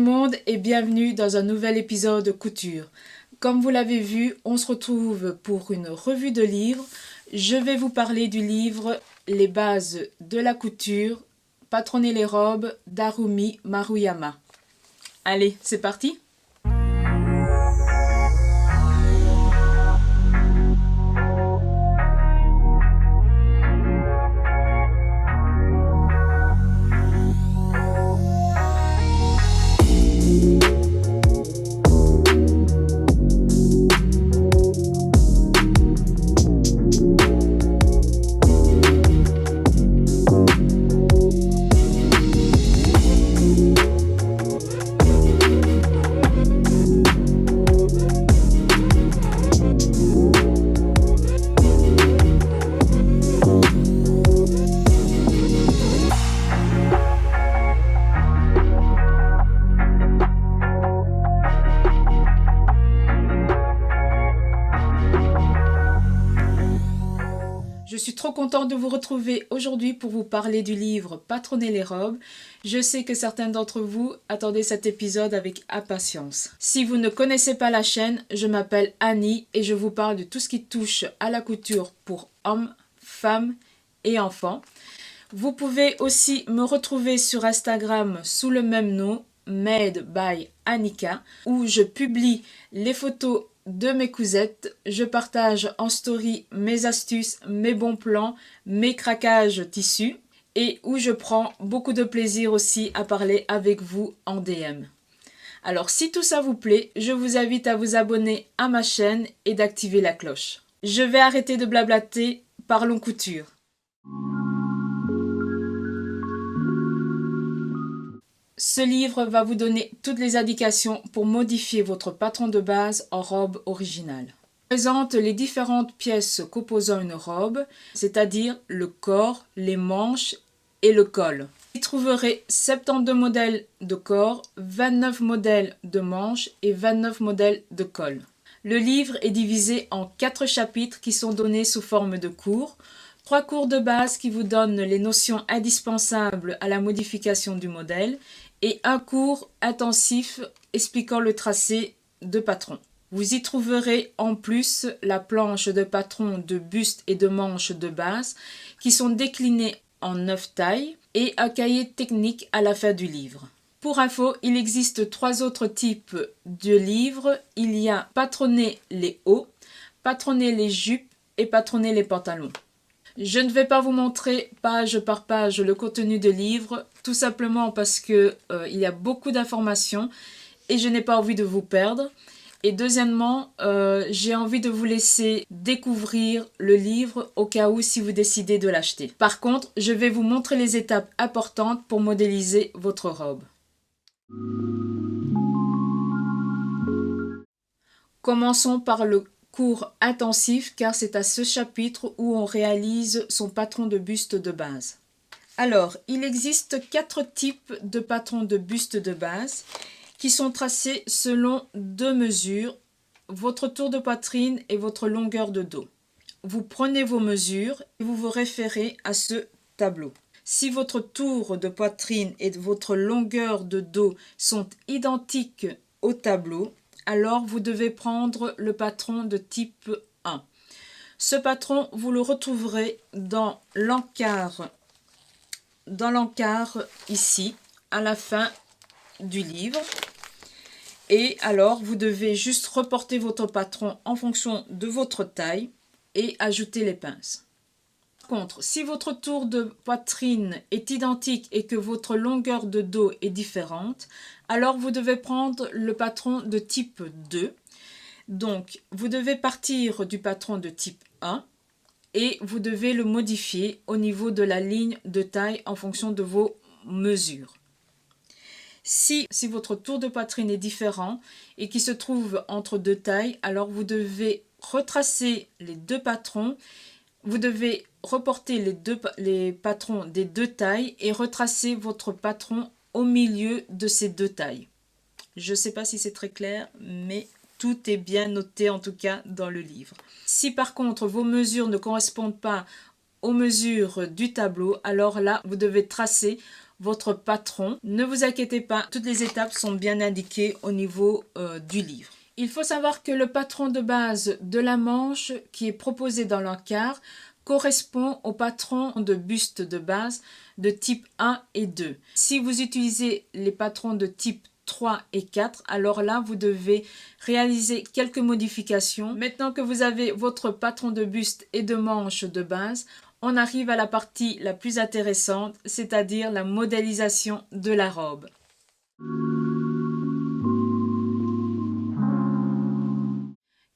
Tout le monde et bienvenue dans un nouvel épisode couture. Comme vous l'avez vu, on se retrouve pour une revue de livres. Je vais vous parler du livre Les bases de la couture, patronner les robes d'Harumi Maruyama. Allez, c'est parti! Je suis trop contente de vous retrouver aujourd'hui pour vous parler du livre Patronner les robes. Je sais que certains d'entre vous attendaient cet épisode avec impatience. Si vous ne connaissez pas la chaîne, je m'appelle Annie et je vous parle de tout ce qui touche à la couture pour hommes, femmes et enfants. Vous pouvez aussi me retrouver sur Instagram sous le même nom, Made by Annika, où je publie les photos de mes cousettes, je partage en story mes astuces, mes bons plans, mes craquages tissus et où je prends beaucoup de plaisir aussi à parler avec vous en DM. Alors si tout ça vous plaît, je vous invite à vous abonner à ma chaîne et d'activer la cloche. Je vais arrêter de blablater, parlons couture. Ce livre va vous donner toutes les indications pour modifier votre patron de base en robe originale. Il présente les différentes pièces composant une robe, c'est-à-dire le corps, les manches et le col. Vous y trouverez 72 modèles de corps, 29 modèles de manches et 29 modèles de col. Le livre est divisé en 4 chapitres qui sont donnés sous forme de cours. 3 cours de base qui vous donnent les notions indispensables à la modification du modèle et un cours intensif expliquant le tracé de patron. Vous y trouverez en plus la planche de patron de buste et de manche de base qui sont déclinées en 9 tailles et un cahier technique à la fin du livre. Pour info, il existe 3 autres types de livres. Il y a patronner les hauts, patronner les jupes et patronner les pantalons. Je ne vais pas vous montrer page par page le contenu de livre, tout simplement parce que il y a beaucoup d'informations et je n'ai pas envie de vous perdre. Et deuxièmement, j'ai envie de vous laisser découvrir le livre au cas où si vous décidez de l'acheter. Par contre, je vais vous montrer les étapes importantes pour modéliser votre robe. Commençons par le cours intensif car c'est à ce chapitre où on réalise son patron de buste de base. Alors, il existe 4 types de patrons de buste de base qui sont tracés selon 2 mesures, votre tour de poitrine et votre longueur de dos. Vous prenez vos mesures et vous vous référez à ce tableau. Si votre tour de poitrine et votre longueur de dos sont identiques au tableau, alors vous devez prendre le patron de type 1. Ce patron, vous le retrouverez dans l'encart ici, à la fin du livre. Et alors, vous devez juste reporter votre patron en fonction de votre taille et ajouter les pinces. Par contre, si votre tour de poitrine est identique et que votre longueur de dos est différente, alors vous devez prendre le patron de type 2. Donc, vous devez partir du patron de type 1 et vous devez le modifier au niveau de la ligne de taille en fonction de vos mesures. Si votre tour de poitrine est différent et qui se trouve entre 2 tailles, alors vous devez retracer les 2 patrons. Vous devez reporter les patrons des 2 tailles et retracer votre patron au milieu de ces 2 tailles. Je ne sais pas si c'est très clair, mais tout est bien noté en tout cas dans le livre. Si par contre vos mesures ne correspondent pas aux mesures du tableau, alors là vous devez tracer votre patron. Ne vous inquiétez pas, toutes les étapes sont bien indiquées au niveau du livre. Il faut savoir que le patron de base de la manche qui est proposé dans l'encart correspond au patron de buste de base de type 1 et 2. Si vous utilisez les patrons de type 3 et 4, alors là, vous devez réaliser quelques modifications. Maintenant que vous avez votre patron de buste et de manche de base, on arrive à la partie la plus intéressante, c'est-à-dire la modélisation de la robe.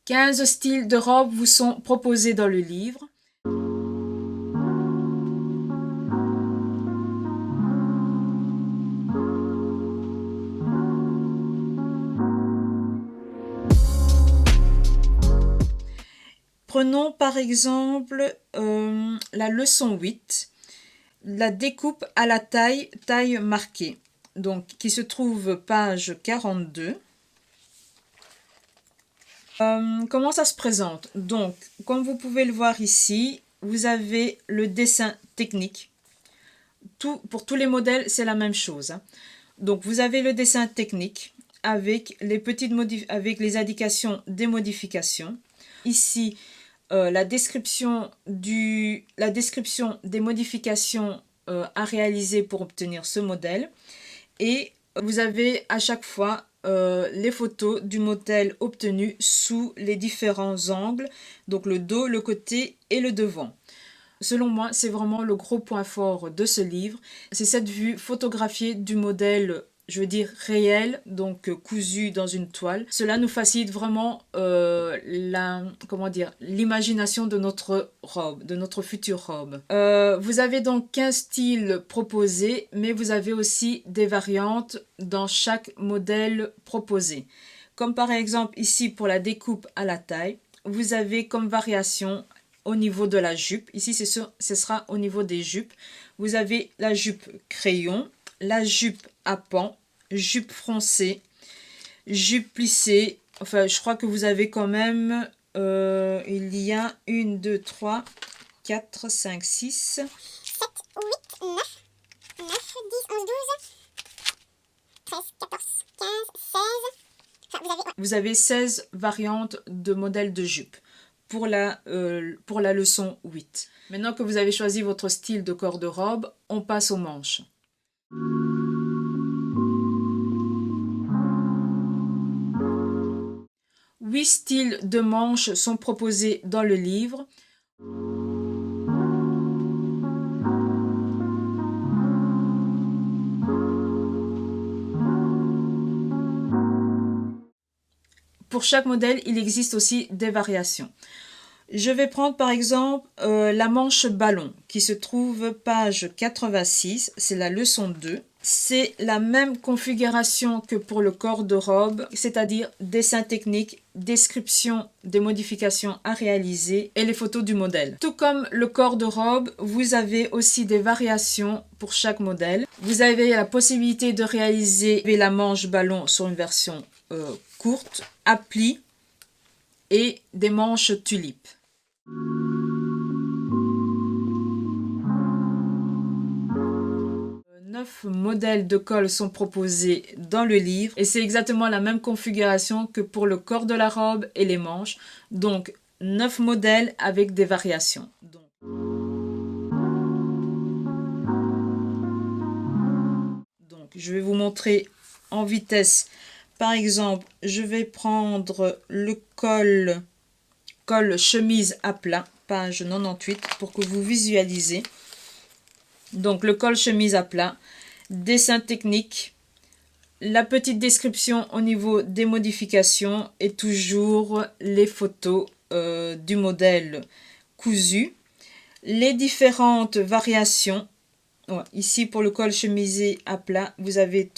« 15 styles de robes vous sont proposés dans le livre. Prenons par exemple la leçon 8, la découpe à la taille marquée, donc qui se trouve page 42. Comment ça se présente? Donc, comme vous pouvez le voir ici, vous avez le dessin technique. Pour tous les modèles, c'est la même chose. Donc, vous avez le dessin technique avec les indications des modifications. Ici, la description des modifications à réaliser pour obtenir ce modèle. Et vous avez à chaque fois les photos du modèle obtenu sous les différents angles, donc le dos, le côté et le devant. Selon moi, c'est vraiment le gros point fort de ce livre. C'est cette vue photographiée du modèle, je veux dire réel, donc cousu dans une toile. Cela nous facilite vraiment l'imagination de notre robe, de notre future robe. Vous avez donc 15 styles proposés, mais vous avez aussi des variantes dans chaque modèle proposé. Comme par exemple ici pour la découpe à la taille, vous avez comme variation au niveau de la jupe. Ici, ce sera au niveau des jupes. Vous avez la jupe crayon, la jupe à pans, jupe froncée, jupe plissée. Enfin, je crois que vous avez quand même... il y a 1, 2, 3, 4, 5, 6... 7, 8, 9, 10, 11, 12, 13, 14, 15, 16... Enfin, vous avez 16 variantes de modèles de jupe pour la leçon 8. Maintenant que vous avez choisi votre style de corps de robe, on passe aux manches. Huit styles de manches sont proposés dans le livre. Pour chaque modèle, il existe aussi des variations. Je vais prendre par exemple la manche ballon qui se trouve page 86, c'est la leçon 2. C'est la même configuration que pour le corps de robe, c'est-à-dire dessin technique, description des modifications à réaliser et les photos du modèle. Tout comme le corps de robe, vous avez aussi des variations pour chaque modèle. Vous avez la possibilité de réaliser la manche ballon sur une version courte, à plis et des manches tulipes. Neuf modèles de col sont proposés dans le livre et c'est exactement la même configuration que pour le corps de la robe et les manches. Donc 9 modèles avec des variations. Donc je vais vous montrer en vitesse. Par exemple, je vais prendre le col chemise à plat, page 98, pour que vous visualisez. Donc le col chemise à plat, dessin technique, la petite description au niveau des modifications et toujours les photos du modèle cousu, les différentes variations. Ouais, ici pour le col chemisé à plat, vous avez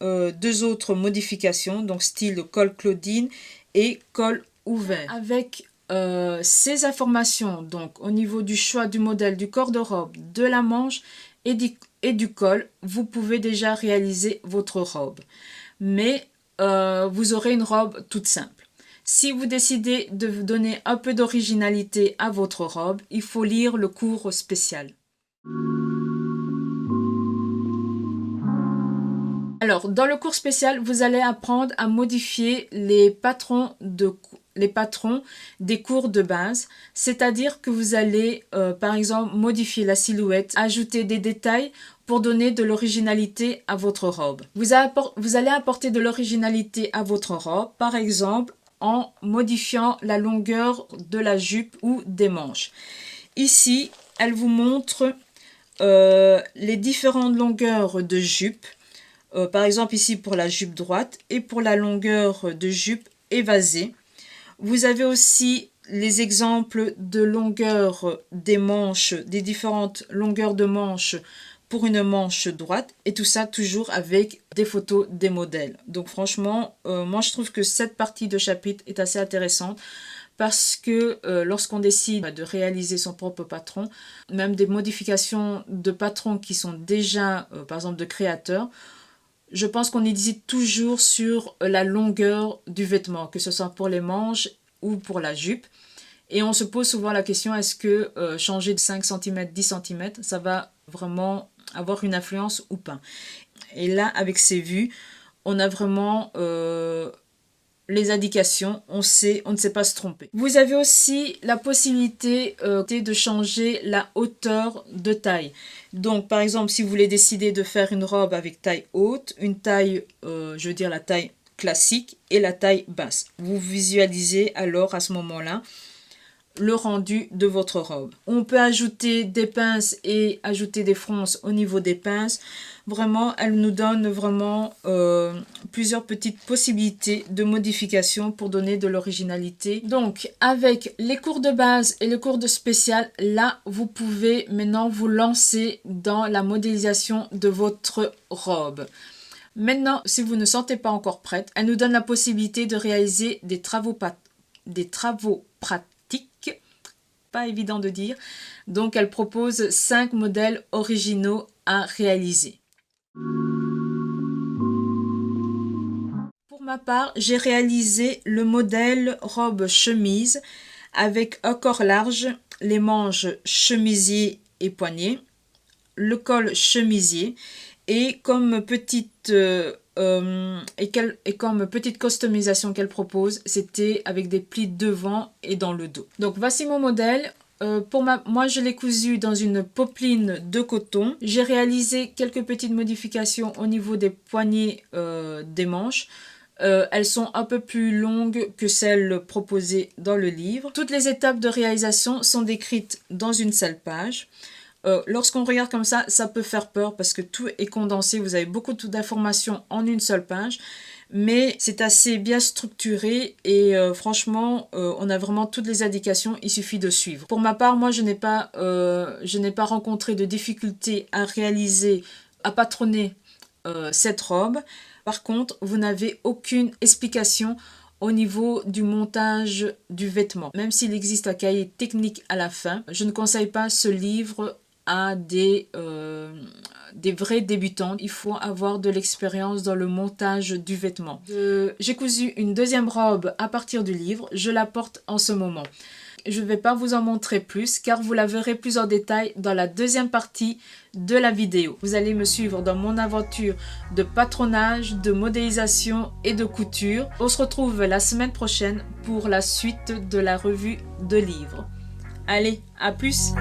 deux autres modifications, donc style col Claudine et col ouvert. Avec ces informations, donc au niveau du choix du modèle, du corps de robe, de la manche et du col, vous pouvez déjà réaliser votre robe. Mais vous aurez une robe toute simple. Si vous décidez de donner un peu d'originalité à votre robe, il faut lire le cours spécial. Alors, dans le cours spécial, vous allez apprendre à modifier les patrons des cours de base, c'est-à-dire que vous allez, par exemple, modifier la silhouette, ajouter des détails pour donner de l'originalité à votre robe. Vous allez apporter de l'originalité à votre robe, par exemple, en modifiant la longueur de la jupe ou des manches. Ici, elle vous montre les différentes longueurs de jupe. Par exemple, ici pour la jupe droite et pour la longueur de jupe évasée. Vous avez aussi les exemples de longueur des manches, des différentes longueurs de manches pour une manche droite, et tout ça toujours avec des photos des modèles. Donc franchement, moi je trouve que cette partie de chapitre est assez intéressante parce que lorsqu'on décide de réaliser son propre patron, même des modifications de patrons qui sont déjà, par exemple, de créateurs, je pense qu'on hésite toujours sur la longueur du vêtement, que ce soit pour les manches ou pour la jupe. Et on se pose souvent la question, est-ce que changer de 5 cm, 10 cm, ça va vraiment avoir une influence ou pas? Et là, avec ces vues, on a vraiment les indications, on ne sait pas se tromper. Vous avez aussi la possibilité de changer la hauteur de taille. Donc, par exemple, si vous voulez décider de faire une robe avec taille haute, une taille, je veux dire la taille classique et la taille basse. Vous visualisez alors à ce moment-là le rendu de votre robe. On peut ajouter des pinces et ajouter des fronces au niveau des pinces. Vraiment, elle nous donne vraiment plusieurs petites possibilités de modification pour donner de l'originalité. Donc, avec les cours de base et les cours de spécial, là, vous pouvez maintenant vous lancer dans la modélisation de votre robe. Maintenant, si vous ne sentez pas encore prête, elle nous donne la possibilité de réaliser des travaux pratiques. Pas évident de dire. Donc, elle propose 5 modèles originaux à réaliser. Pour ma part, j'ai réalisé le modèle robe chemise avec un corps large, les manches chemisier et poignet, le col chemisier et comme petite comme petite customisation qu'elle propose, c'était avec des plis devant et dans le dos. Donc voici mon modèle. Moi, je l'ai cousu dans une popeline de coton. J'ai réalisé quelques petites modifications au niveau des poignets des manches. Elles sont un peu plus longues que celles proposées dans le livre. Toutes les étapes de réalisation sont décrites dans une seule page. Lorsqu'on regarde comme ça peut faire peur parce que tout est condensé, vous avez beaucoup d'informations en une seule page, mais c'est assez bien structuré et franchement, on a vraiment toutes les indications, il suffit de suivre. Pour ma part, moi, je n'ai pas rencontré de difficultés à patronner cette robe. Par contre, vous n'avez aucune explication au niveau du montage du vêtement. Même s'il existe un cahier technique à la fin, je ne conseille pas ce livre à des vrais débutants. Il faut avoir de l'expérience dans le montage du vêtement. J'ai cousu une deuxième robe à partir du livre. Je la porte en ce moment. Je ne vais pas vous en montrer plus car vous la verrez plus en détail dans la deuxième partie de la vidéo. Vous allez me suivre dans mon aventure de patronage, de modélisation et de couture. On se retrouve la semaine prochaine pour la suite de la revue de livres. Allez, à plus!